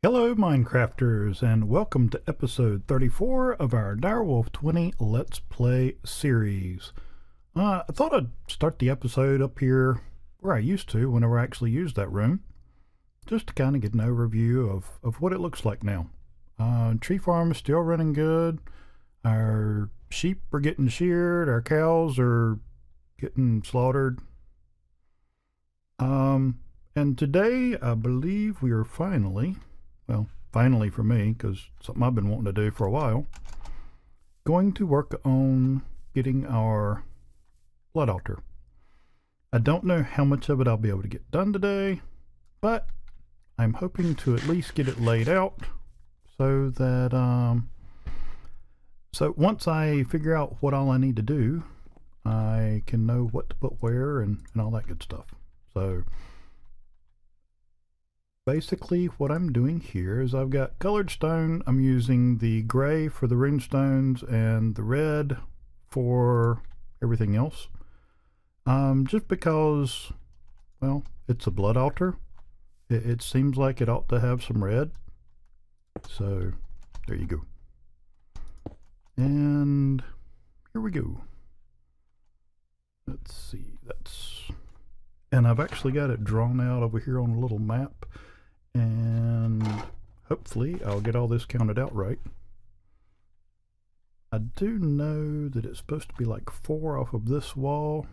Hello, Minecrafters, and welcome to episode 34 of our Direwolf 20 Let's Play series. I thought I'd start the episode up here where I used to whenever I actually used that room, just to kind of get an overview of what it looks like now. Tree farm is still running good. Our sheep are getting sheared. Our cows are getting slaughtered. And today I believe we are finally for me, because something I've been wanting to do for a while, going to work on getting our blood altar. I don't know how much of it I'll be able to get done today, but I'm hoping to at least get it laid out so that so once I figure out what all I need to do, I can know what to put where and all that good stuff. So basically what I'm doing here is I've got colored stone. I'm using the gray for the rune stones and the red for everything else. Just because, well, it's a blood altar. It seems like it ought to have some red. So there you go. And here we go. Let's see, and I've actually got it drawn out over here on a little map. And hopefully I'll get all this counted out right. I do know that it's supposed to be like 4 off of this wall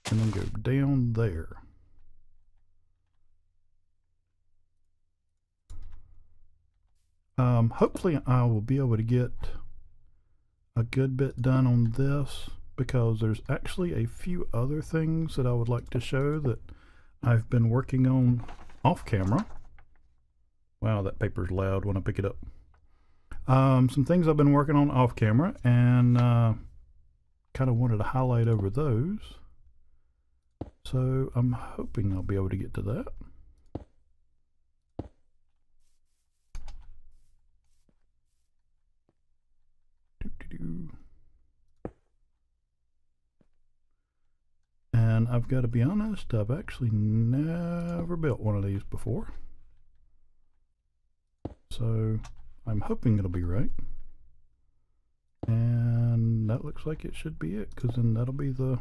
and then go down there. Hopefully I will be able to get a good bit done on this, because there's actually a few other things that I would like to show that I've been working on off camera. Wow, that paper's loud when I pick it up. Some things I've been working on off camera, and kind of wanted to highlight over those. So I'm hoping I'll be able to get to that. And I've got to be honest, I've actually never built one of these before. So I'm hoping it'll be right. And that looks like it should be it, because then that'll be the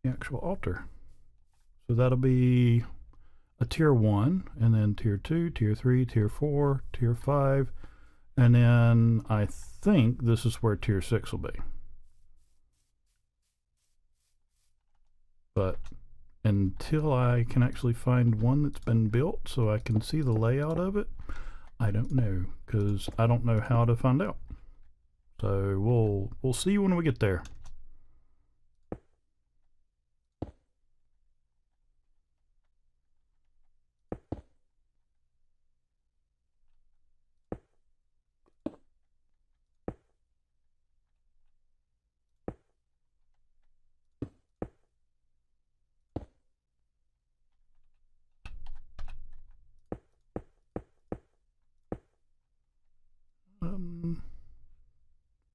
actual altar. So that'll be a tier 1, and then tier 2, tier 3, tier 4, tier 5, and then I think this is where tier 6 will be. But until I can actually find one that's been built so I can see the layout of it, I don't know, because I don't know how to find out. So we'll see when we get there.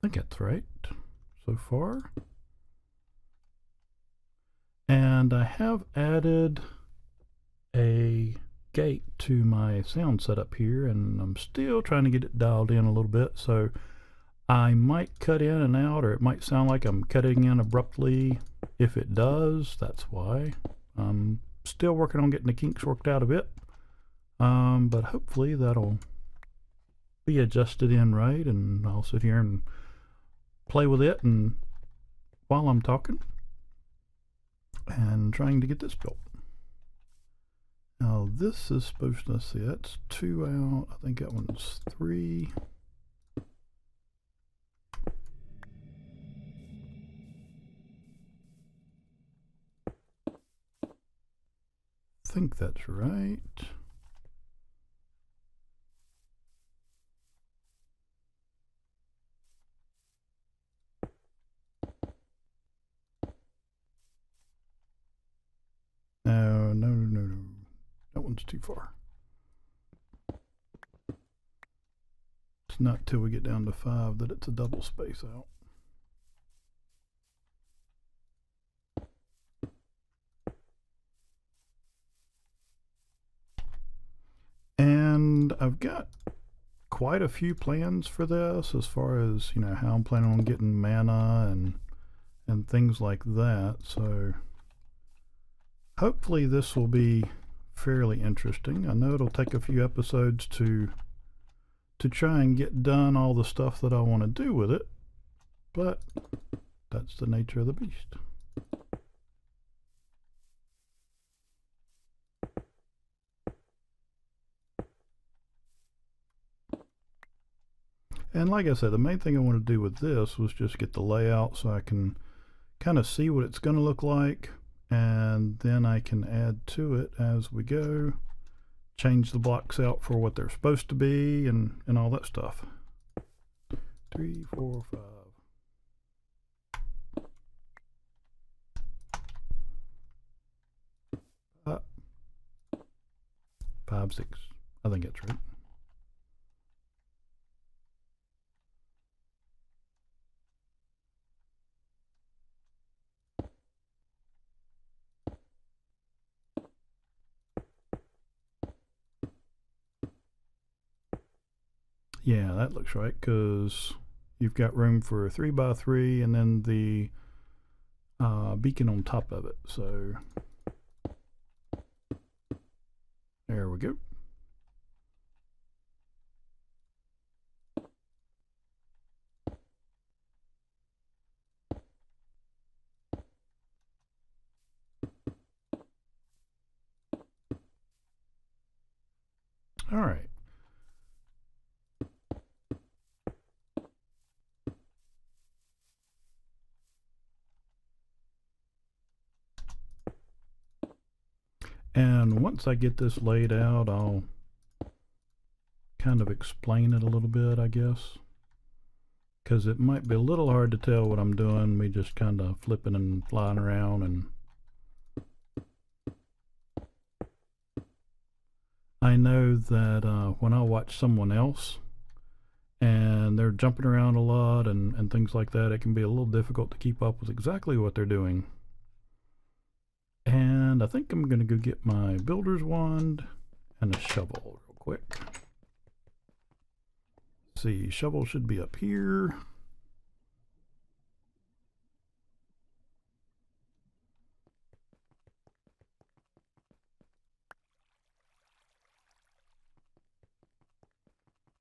I think that's right so far. And I have added a gate to my sound setup here, and I'm still trying to get it dialed in a little bit, so I might cut in and out, or it might sound like I'm cutting in abruptly. If it does, that's why. I'm still working on getting the kinks worked out a bit, but hopefully that'll be adjusted in right, and I'll sit here and play with it and while I'm talking and trying to get this built. Now this is supposed to, see, that's 2 out. I think that one's 3. I think that's right. No. That one's too far. It's not till we get down to 5 that it's a double space out. I've got quite a few plans for this as far as, you know, how I'm planning on getting mana and things like that. So hopefully this will be fairly interesting. I know it'll take a few episodes to try and get done all the stuff that I want to do with it, but that's the nature of the beast. And like I said, the main thing I want to do with this was just get the layout so I can kind of see what it's going to look like, and then I can add to it as we go, change the blocks out for what they're supposed to be, and all that stuff. 3, 4, 5. 5, 6. I think that's right. Yeah, that looks right, because you've got room for a 3x3 and then the beacon on top of it. So there we go. All right. And once I get this laid out, I'll kind of explain it a little bit, I guess, because it might be a little hard to tell what I'm doing, me just kind of flipping and flying around. And I know that when I watch someone else and they're jumping around a lot and things like that, it can be a little difficult to keep up with exactly what they're doing. And I think I'm going to go get my builder's wand and a shovel real quick. Let's see, shovel should be up here.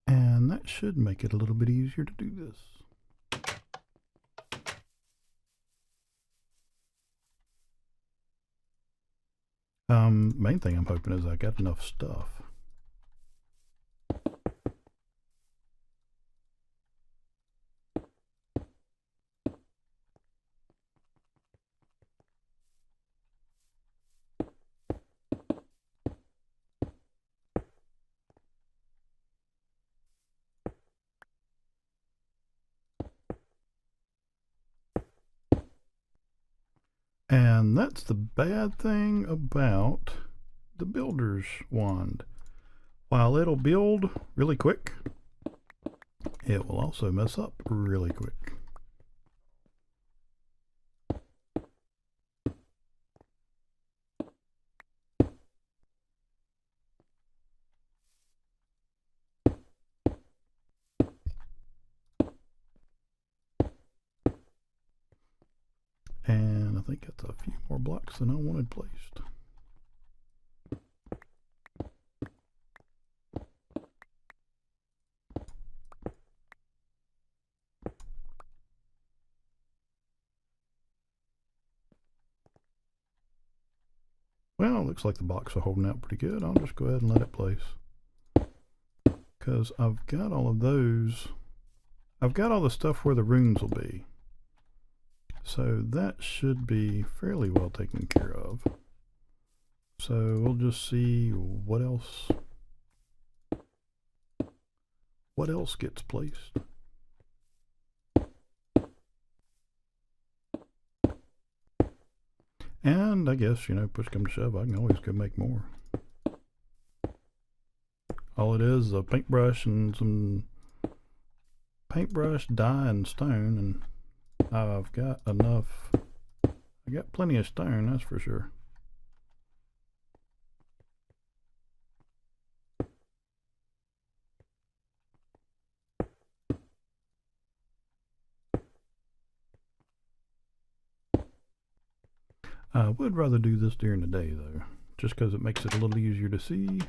And that should make it a little bit easier to do this. Main thing I'm hoping is I got enough stuff. And that's the bad thing about the builder's wand. While it'll build really quick, it will also mess up really quick. And I think that's a few more blocks than I wanted placed. Well, it looks like the blocks are holding out pretty good. I'll just go ahead and let it place, because I've got all of those. I've got all the stuff where the runes will be. So that should be fairly well taken care of. So we'll just see what else gets placed. And I guess, you know, push come to shove, I can always go make more. All it is a paintbrush and some paintbrush, dye, and stone, and I've got enough. I got plenty of stone, that's for sure. I would rather do this during the day though, just because it makes it a little easier to see.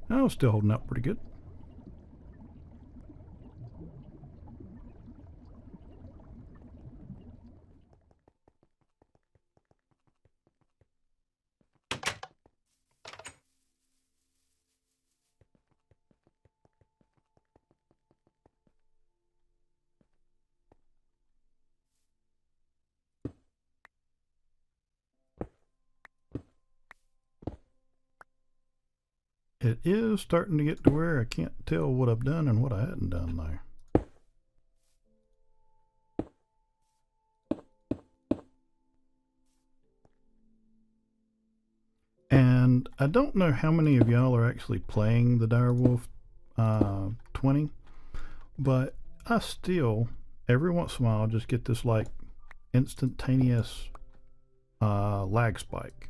I was still holding out pretty good. It is starting to get to where I can't tell what I've done and what I hadn't done there. And I don't know how many of y'all are actually playing the Direwolf 20, but I still, every once in a while, just get this like instantaneous lag spike.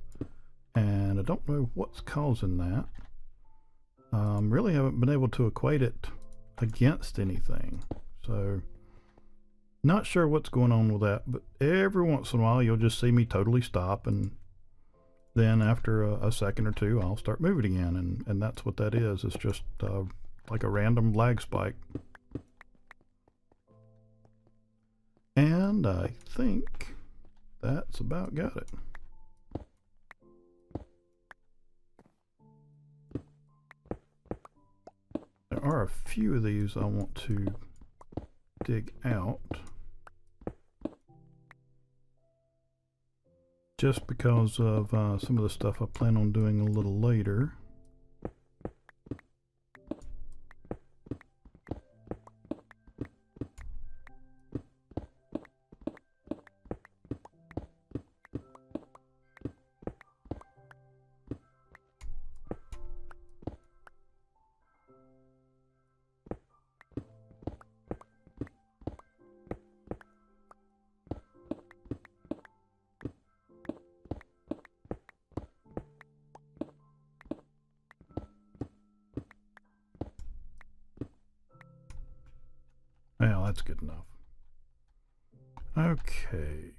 And I don't know what's causing that. Really haven't been able to equate it against anything. So, not sure what's going on with that, but every once in a while you'll just see me totally stop, and then after a second or two I'll start moving again, and that's what that is. It's just like a random lag spike. And I think that's about got it. There are a few of these I want to dig out, just because of some of the stuff I plan on doing a little later. Well, that's good enough. Okay.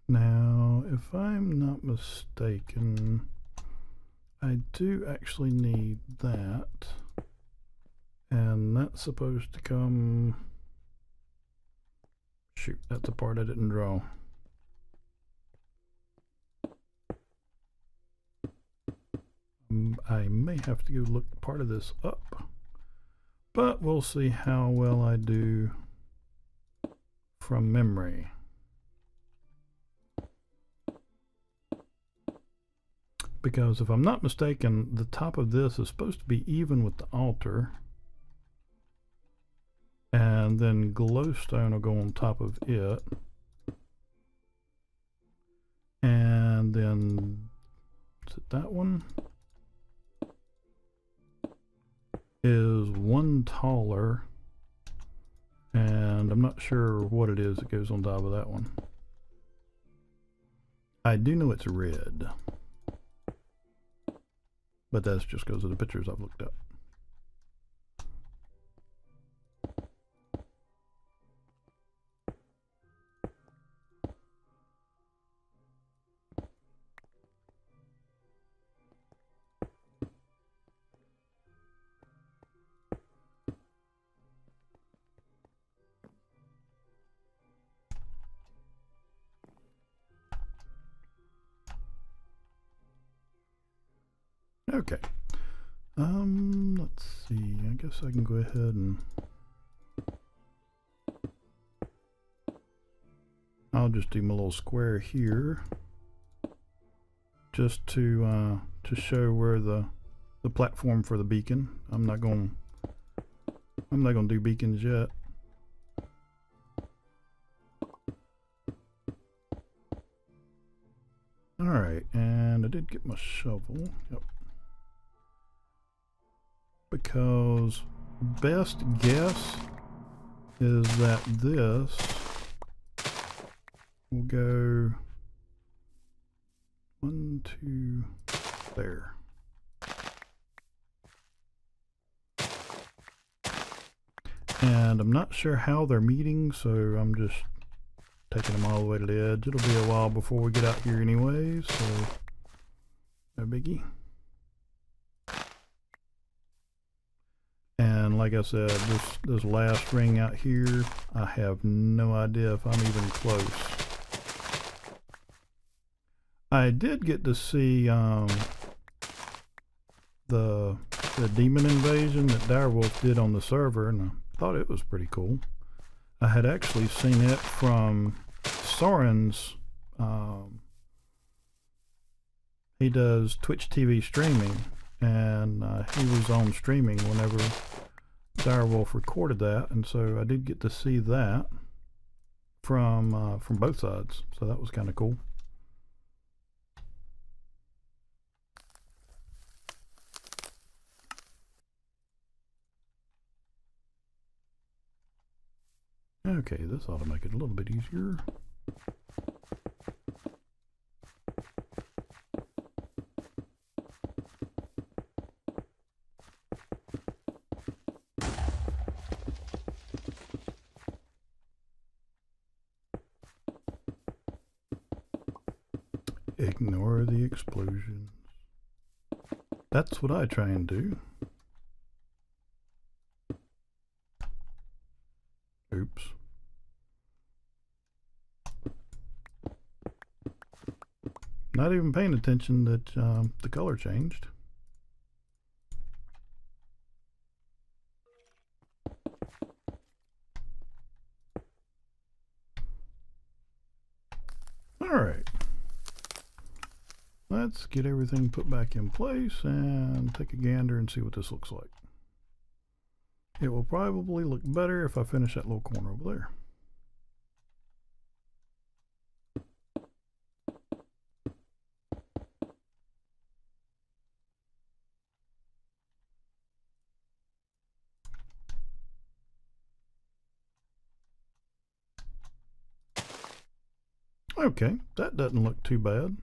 Now, if I'm not mistaken, I do actually need that. And that's supposed to come... Shoot, that's the part I didn't draw. I may have to go look part of this up. But we'll see how well I do from memory. Because if I'm not mistaken, the top of this is supposed to be even with the altar. And then glowstone will go on top of it. And then, is it that one? Is one taller, and I'm not sure what it is that goes on top of that one. I do know it's red, but that's just because of the pictures I've looked up. Okay. Let's see. I guess I can go ahead and I'll just do my little square here, just to show where the platform for the beacon. I'm not gonna do beacons yet. All right, and I did get my shovel. Yep. Because best guess is that this will go 1, 2, there. And I'm not sure how they're meeting, so I'm just taking them all the way to the edge. It'll be a while before we get out here anyway, so no biggie. And like I said, this last ring out here, I have no idea if I'm even close. I did get to see the demon invasion that Direwolf did on the server, and I thought it was pretty cool. I had actually seen it from Soren's. He does Twitch TV streaming, and he was on streaming whenever Direwolf recorded that, and so I did get to see that from both sides, so that was kind of cool. Okay, this ought to make it a little bit easier. Ignore the explosions. That's what I try and do. Oops. Not even paying attention that the color changed. Alright. Let's get everything put back in place and take a gander and see what this looks like. It will probably look better if I finish that little corner over there. Okay, that doesn't look too bad.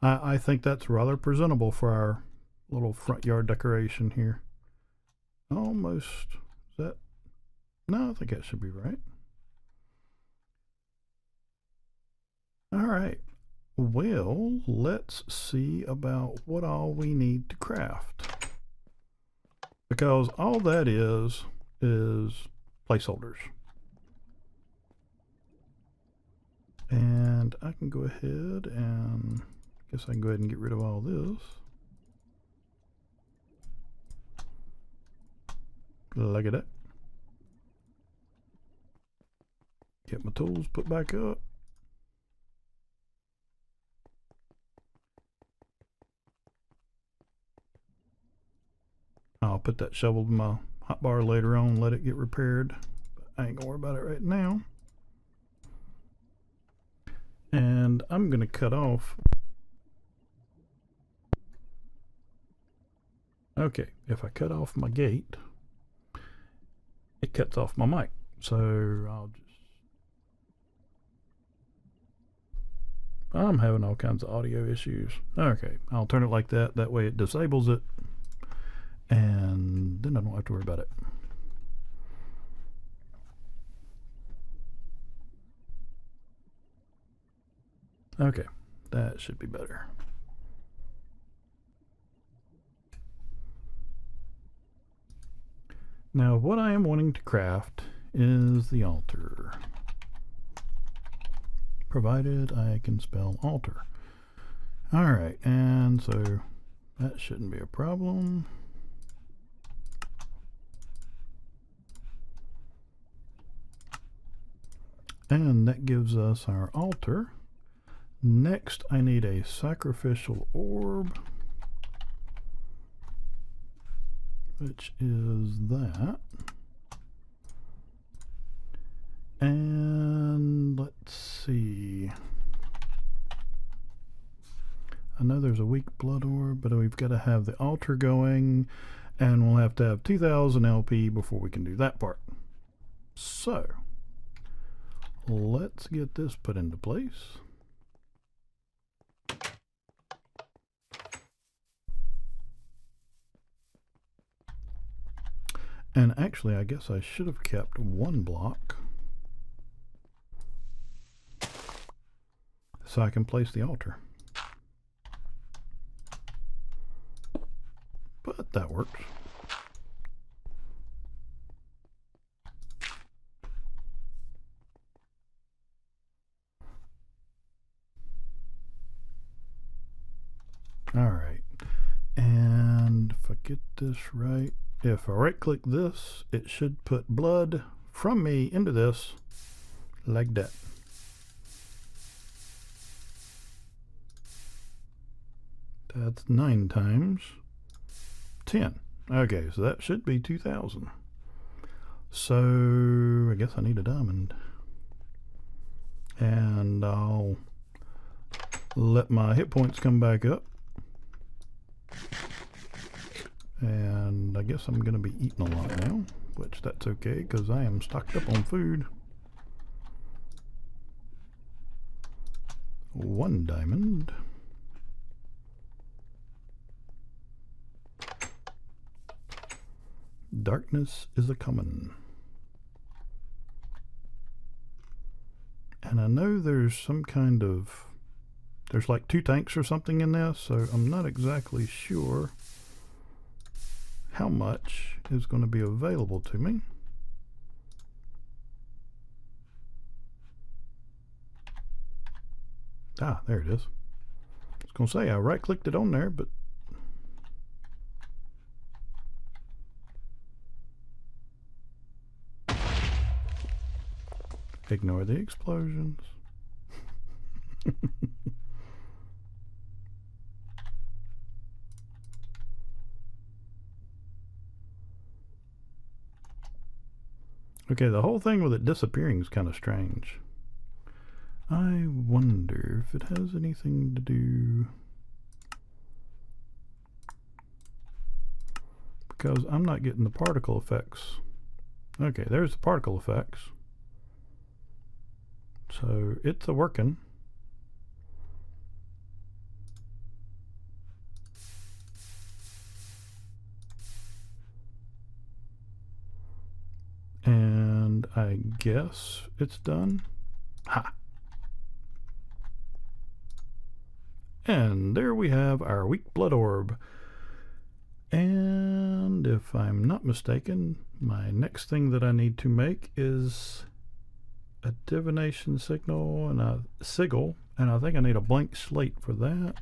I think that's rather presentable for our little front yard decoration here. Almost, is that? No, I think that should be right. All right, well, let's see about what all we need to craft. Because all that is placeholders. And I can go ahead and I guess I can go ahead and get rid of all this. Look at that. Get my tools put back up. I'll put that shovel in my hotbar later on, let it get repaired. But I ain't gonna worry about it right now. And I'm gonna cut off. Okay, if I cut off my gate, it cuts off my mic. So I'm having all kinds of audio issues. Okay, I'll turn it like that. That way it disables it. And then I don't have to worry about it. Okay, that should be better. Now what I am wanting to craft is the altar. Provided I can spell altar. Alright, and so that shouldn't be a problem. And that gives us our altar. Next, I need a sacrificial orb, which is that. And let's see. I know there's a weak blood orb, but we've got to have the altar going, and we'll have to have 2000 LP before we can do that part. So, let's get this put into place. And actually, I guess I should have kept one block so I can place the altar. But that works. All right. And if I get this right, if I right click this, it should put blood from me into this like that. That's 9 times 10. Okay, so that should be 2,000. So I guess I need a diamond. And I'll let my hit points come back up. And I guess I'm going to be eating a lot now, which that's okay because I am stocked up on food. 1 diamond. Darkness is a comin'. And I know there's some kind of, there's like 2 tanks or something in this, so I'm not exactly sure how much is going to be available to me. Ah, there it is. I was going to say I right clicked it on there, but ignore the explosions. Okay, the whole thing with it disappearing is kind of strange. I wonder if it has anything to do, because I'm not getting the particle effects. Okay, there's the particle effects. So it's a working. And I guess it's done. Ha! And there we have our weak blood orb. And if I'm not mistaken, my next thing that I need to make is a divination signal and a sigil, and I think I need a blank slate for that.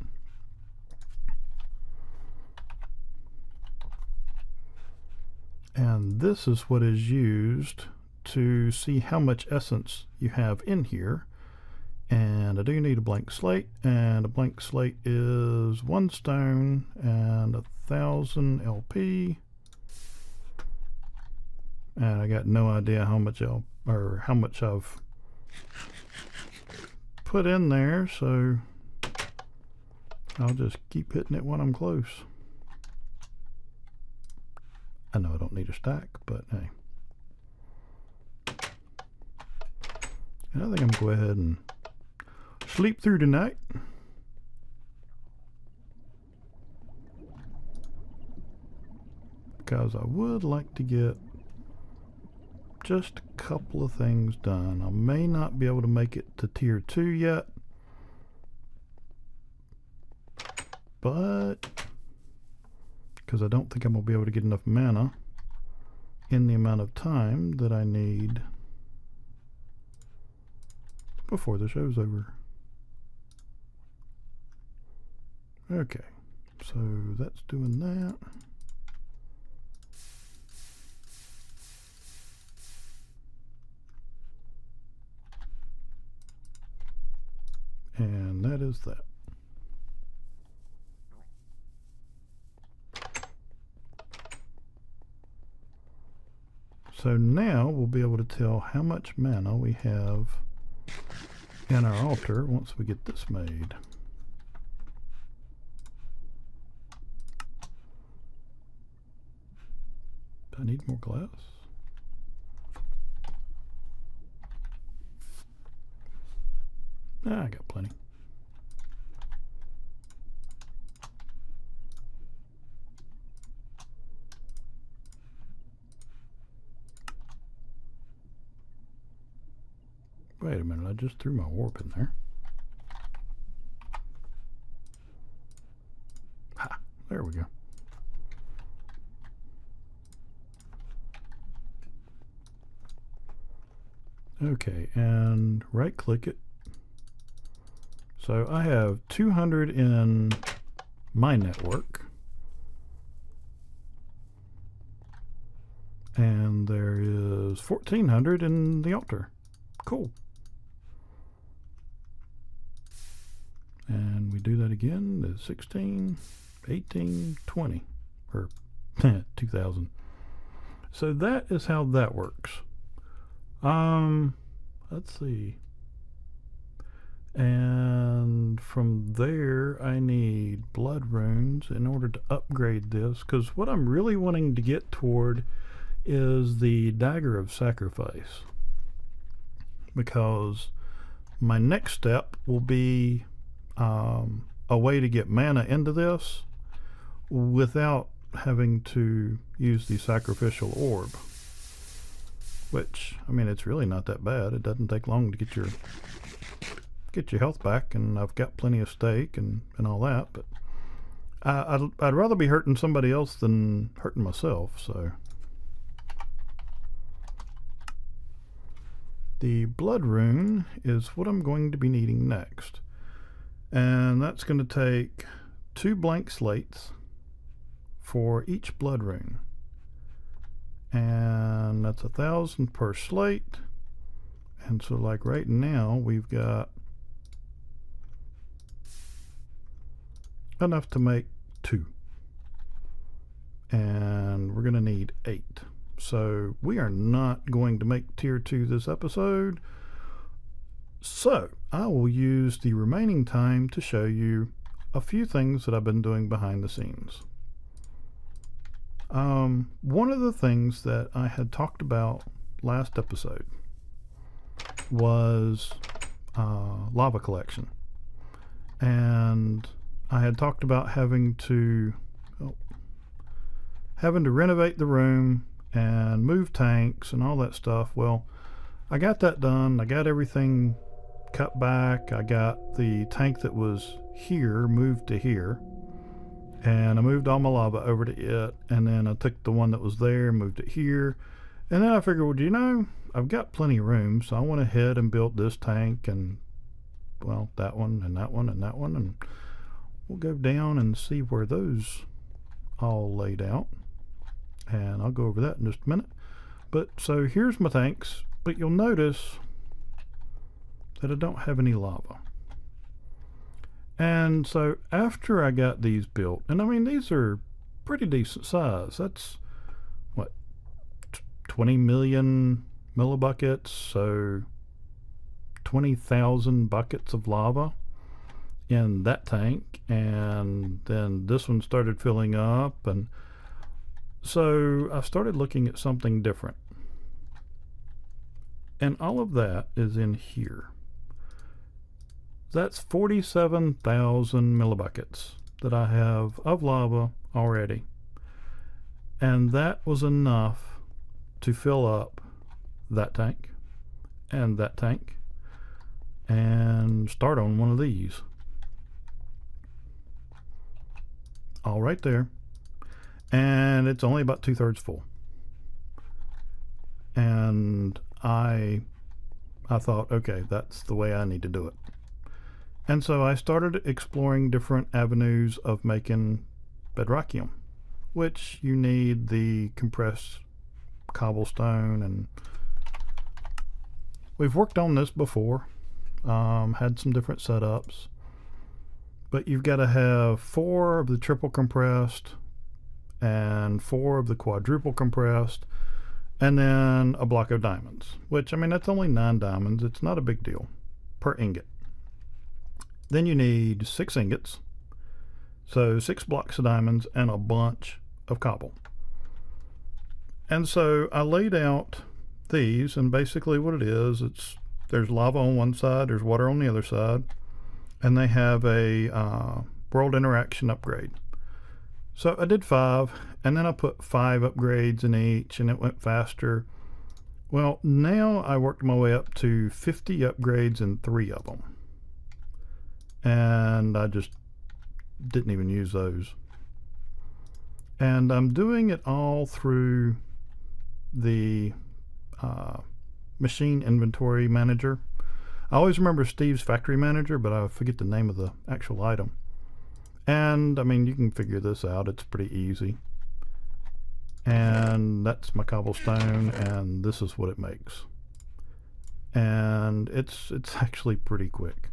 And this is what is used to see how much essence you have in here. And I do need a blank slate, and a blank slate is 1 stone and 1,000 LP. And I got no idea how much I've put in there, so I'll just keep hitting it when I'm close. I know I don't need a stack, but hey. And I think I'm going to go ahead and sleep through tonight. Because I would like to get just a couple of things done. I may not be able to make it to tier 2 yet, but because I don't think I'm going to be able to get enough mana in the amount of time that I need before the show's over. Okay, so that's doing that. And that is that. So now we'll be able to tell how much mana we have in our altar once we get this made. Do I need more glass? I got plenty. Wait a minute, I just threw my warp in there. Ha, there we go. Okay, and right click it. So I have 200 in my network. And there is 1400 in the altar. Cool. And we do that again. There's 16, 18, 20, or 2000. So that is how that works. Let's see. And from there, I need blood runes in order to upgrade this, because what I'm really wanting to get toward is the dagger of sacrifice, because my next step will be a way to get mana into this without having to use the sacrificial orb, which, I mean, it's really not that bad. It doesn't take long to get your health back, and I've got plenty of stake and all that, but I'd rather be hurting somebody else than hurting myself. So the blood rune is what I'm going to be needing next, and that's going to take 2 blank slates for each blood rune, and that's 1,000 per slate. And so, like right now, we've got enough to make 2, and we're going to need 8. So we are not going to make tier 2 this episode, so I will use the remaining time to show you a few things that I've been doing behind the scenes. One of the things that I had talked about last episode was lava collection, and I had talked about having to renovate the room and move tanks and all that stuff. Well, I got that done. I got everything cut back. I got the tank that was here moved to here, and I moved all my lava over to it, and then I took the one that was there and moved it here, and then I figured, well, you know, I've got plenty of room, so I went ahead and built this tank, and, well, that one and that one and that one, and we'll go down and see where those all laid out, and I'll go over that in just a minute. But so here's my tanks, but you'll notice that I don't have any lava. And so after I got these built, and I mean, these are pretty decent size. That's what, 20 million millibuckets, so 20,000 buckets of lava in that tank. And then this one started filling up, and so I started looking at something different, and all of that is in here. That's 47,000 millibuckets that I have of lava already, and that was enough to fill up that tank and that tank and start on one of these. All right there. And it's only about 2/3 full. And I thought, okay, that's the way I need to do it. And so I started exploring different avenues of making bedrockium, which you need the compressed cobblestone, and we've worked on this before, had some different setups, but you've got to have 4 of the triple compressed and 4 of the quadruple compressed, and then a block of diamonds, which, I mean, that's only 9 diamonds. It's not a big deal per ingot. Then you need 6 ingots, so 6 blocks of diamonds and a bunch of cobble. And so I laid out these, and basically what it is, there's lava on one side, there's water on the other side, and they have a world interaction upgrade. So I did 5, and then I put 5 upgrades in each, and it went faster. Well, now I worked my way up to 50 upgrades in 3 of them. And I just didn't even use those. And I'm doing it all through the machine inventory manager. I always remember Steve's factory manager, but I forget the name of the actual item. And I mean, you can figure this out. It's pretty easy. And that's my cobblestone, and this is what it makes. And it's actually pretty quick.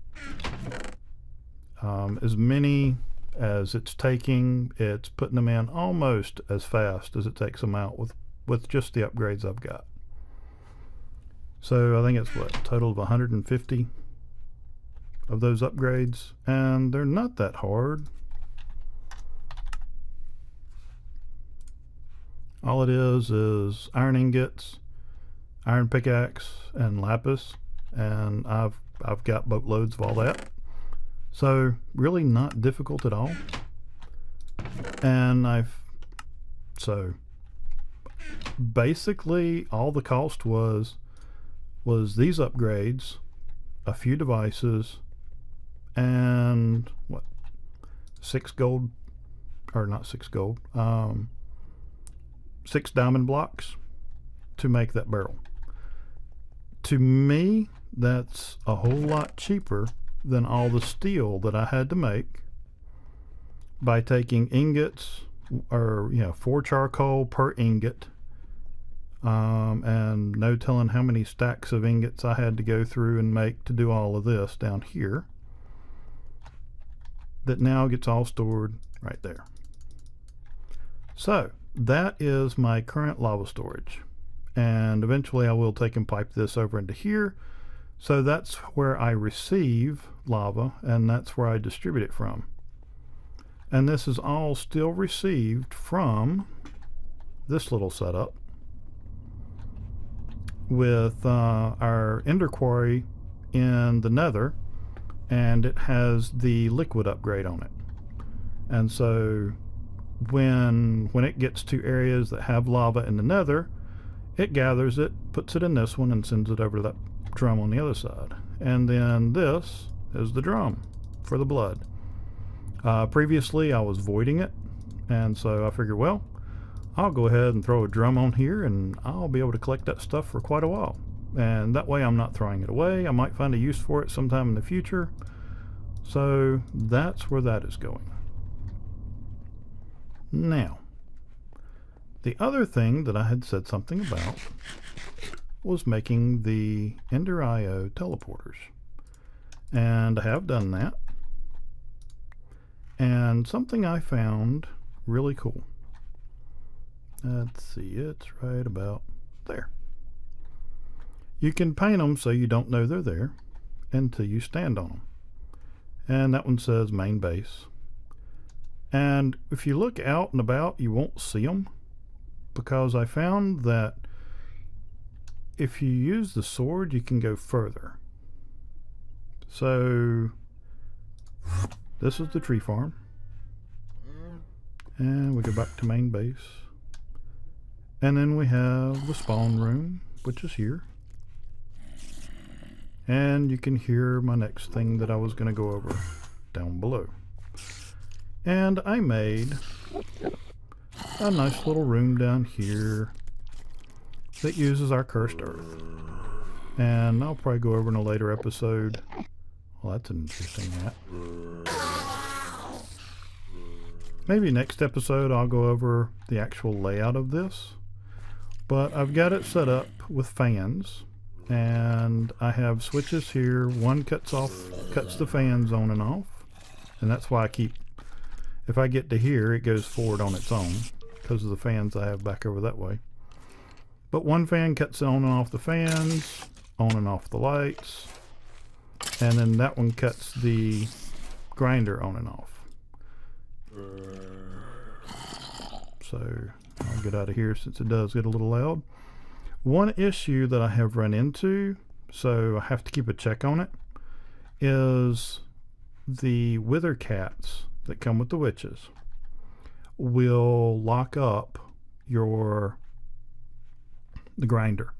As many as it's taking, it's putting them in almost as fast as it takes them out with just the upgrades I've got. So I think it's what, a total of 150 of those upgrades, and they're not that hard. All it is iron ingots, iron pickaxe, and lapis, and I've got boatloads of all that. So really not difficult at all. And so basically all the cost was these upgrades, a few devices, and what, 6 gold, or not 6 gold, 6 diamond blocks to make that barrel. To me, that's a whole lot cheaper than all the steel that I had to make by taking ingots, or 4 charcoal per ingot, and no telling how many stacks of ingots I had to go through and make to do all of this down here, that now gets all stored right there. So that is my current lava storage, and eventually I will take and pipe this over into here. So that's where I receive lava, and that's where I distribute it from. And this is all still received from this little setup with our ender quarry in the nether, and it has the liquid upgrade on it. And so when it gets to areas that have lava in the nether, it gathers it, puts it in this one, and sends it over to that drum on the other side. And then this is the drum for the blood. Previously I was voiding it, and so I figured, well, I'll go ahead and throw a drum on here, and I'll be able to collect that stuff for quite a while, and that way I'm not throwing it away. I might find a use for it sometime in the future. So that's where that is going. Now, the other thing that I had said something about was making the Ender IO teleporters, and I have done that. And something I found really cool. Let's see, it's right about there. You can paint them so you don't know they're there until you stand on them. And that one says main base. And if you look out and about, you won't see them, because I found that if you use the sword, you can go further. So this is the tree farm, and we go back to main base, and then we have the spawn room, which is here, and you can hear my next thing that I was going to go over down below. And I made a nice little room down here that uses our cursed earth, and I'll probably go over in a later episode. Well, that's an interesting hat. Maybe next episode I'll go over the actual layout of this, but I've got it set up with fans, and I have switches here. One cuts the fans on and off, and that's why if I get to here, it goes forward on its own because of the fans I have back over that way. But one fan cuts on and off the fans, on and off the lights, and then that one cuts the grinder on and off. So I'll get out of here since it does get a little loud. One issue that I have run into, so I have to keep a check on it, is the wither cats that come with the witches will lock up the grinder.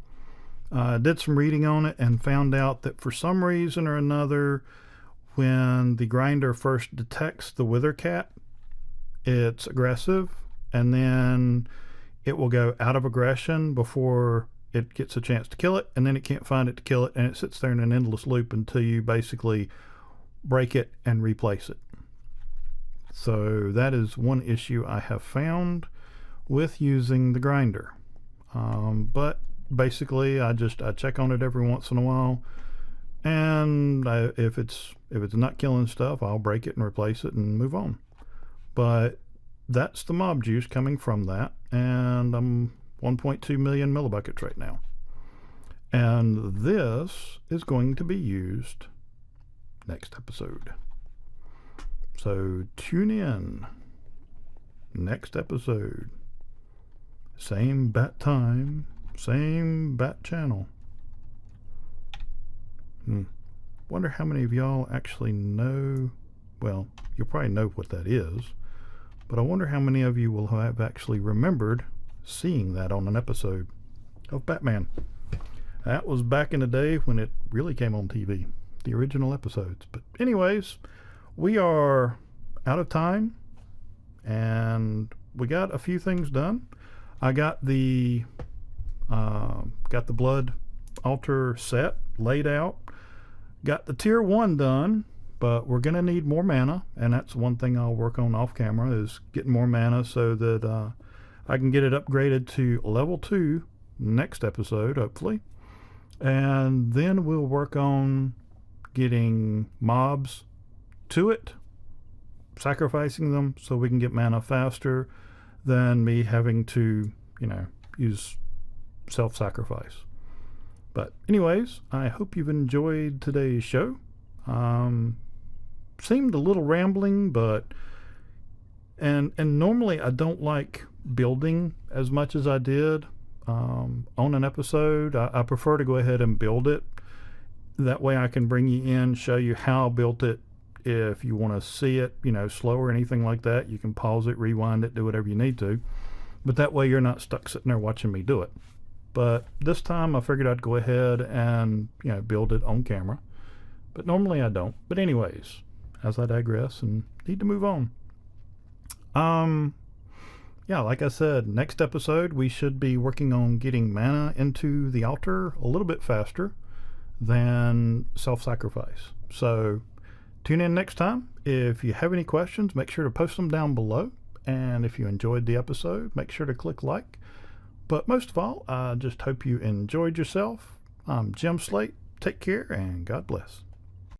Did some reading on it and found out that for some reason or another, when the grinder first detects the wither cat, it's aggressive, and then it will go out of aggression before it gets a chance to kill it, and then it can't find it to kill it, and it sits there in an endless loop until you basically break it and replace it. So that is one issue I have found with using the grinder. But basically I check on it every once in a while, and if it's not killing stuff, I'll break it and replace it and move on. But that's the mob juice coming from that, and I'm 1.2 million millibuckets right now. And this is going to be used next episode. So tune in next episode. Same bat time, same bat channel. Wonder how many of y'all actually know, well, you'll probably know what that is, but I wonder how many of you will have actually remembered seeing that on an episode of Batman. That was back in the day when it really came on TV, the original episodes. But anyways, we are out of time, and we got a few things done. I got the blood altar set laid out, got the tier 1 done, but we're gonna need more mana, and that's one thing I'll work on off camera, is getting more mana so that I can get it upgraded to level 2 next episode, hopefully. And then we'll work on getting mobs to it, sacrificing them so we can get mana faster than me having to, use self-sacrifice. But anyways, I hope you've enjoyed today's show. Seemed a little rambling, but and normally I don't like building as much as I did on an episode. I prefer to go ahead and build it. That way I can bring you in, show you how I built it. If you want to see it, slow or anything like that, you can pause it, rewind it, do whatever you need to. But that way you're not stuck sitting there watching me do it. But this time I figured I'd go ahead and, build it on camera. But normally I don't. But anyways, as I digress and need to move on. Yeah, like I said, next episode we should be working on getting mana into the altar a little bit faster than self-sacrifice. So tune in next time. If you have any questions, make sure to post them down below. And if you enjoyed the episode, make sure to click like. But most of all, I just hope you enjoyed yourself. I'm Jim Slate. Take care and God bless.